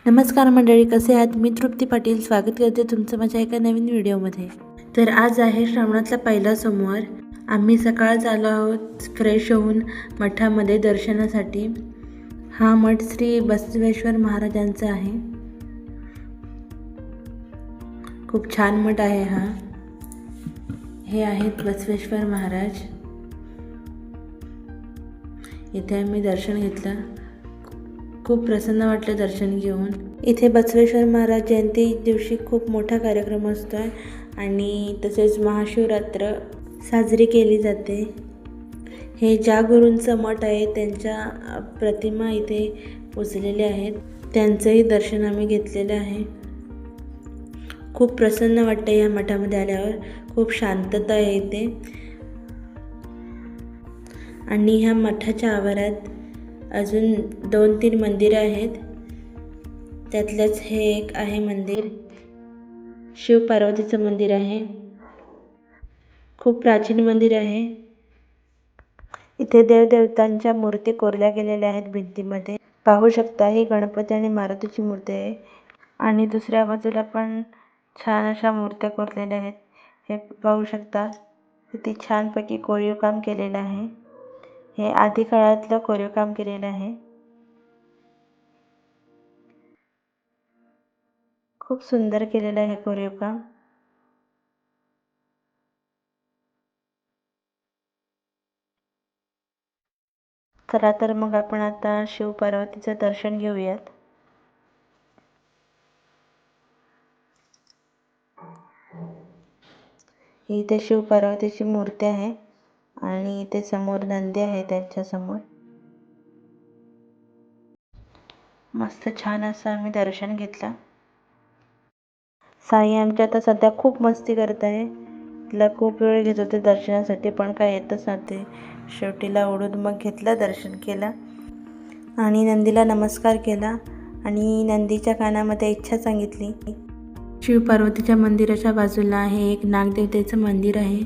नमस्कार मंडळी, कसे आहात? मी तृप्ती पाटील स्वागत करते तुमचं माझ्या एका नवीन व्हिडिओमध्ये. तर आज आहे श्रावणातला पहिला सोमवार. आम्ही सकाळच आलो आहोत फ्रेश होऊन मठामध्ये दर्शनासाठी. हा मठ श्री बसवेश्वर महाराजांचा आहे. खूप छान मठ आहे हा. हे आहेत बसवेश्वर महाराज. इथे आम्ही दर्शन घेतलं. खूप प्रसन्न वाटलं दर्शन घेऊन. इथे बसवेश्वर महाराज जयंती दिवशी खूप मोठा कार्यक्रम असतो आहे आणि तसेच महाशिवरात्र साजरी केली जाते. हे ज्या गुरूंचं मठ आहे त्यांच्या प्रतिमा इथे पोचलेल्या आहेत. त्यांचंही दर्शन आम्ही घेतलेलं आहे. खूप प्रसन्न वाटतं या मठामध्ये आल्यावर. खूप शांतता आहे इथे. आणि ह्या मठाच्या आवारात अजून 2-3 मंदिरं आहेत. त्यातलंच हे एक आहे मंदिर. शिव पार्वतीचं मंदिर आहे. खूप प्राचीन मंदिर आहे. इथे देवदेवतांच्या मूर्ती कोरल्या गेलेल्या आहेत भिंतीमध्ये. पाहू शकता ही गणपती आणि मारुतीची मूर्ती आहे. आणि दुसऱ्या बाजूला पण छान अशा मूर्त्या कोरलेल्या आहेत. हे पाहू शकता किती छानपैकी कोरीव काम केलेलं आहे. हे आधी काळातलं कोरीव काम केलेलं आहे. खूप सुंदर केलेलं आहे कोरीव काम. चला तर मग आपण आता शिव पार्वतीचं दर्शन घेऊयात. इथे शिव पार्वतीची मूर्ती आहे आणि इथे समोर नंदी आहे त्यांच्या समोर. मस्त छान असं आम्ही दर्शन घेतलं. साई आमच्या आता सध्या खूप मस्ती करत आहे. तिला खूप वेळ घेत होते दर्शनासाठी पण काय येतच नव्हते. शेवटीला ओढून मग घेतलं, दर्शन केलं आणि नंदीला नमस्कार केला आणि नंदीच्या कानामध्ये इच्छा सांगितली. शिव पार्वतीच्या मंदिराच्या बाजूला हे एक नागदेवतेचं मंदिर आहे.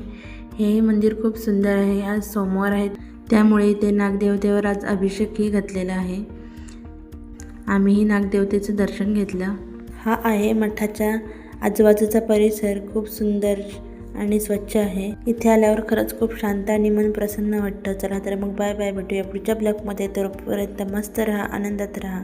हे मंदिर खूप सुंदर आहे. आज सोमवार आहे त्यामुळे इथे नागदेवतेवर आज अभिषेकही घातलेला आहे. आम्हीही नागदेवतेचं दर्शन घेतलं. हा आहे मठाच्या आजूबाजूचा परिसर. खूप सुंदर आणि स्वच्छ आहे. इथे आल्यावर खरंच खूप शांत आणि मन प्रसन्न वाटतं. चला तर मग बाय बाय, भेटूया पुढच्या ब्लॉगमध्ये. तोपर्यंत मस्त राहा, आनंदात राहा.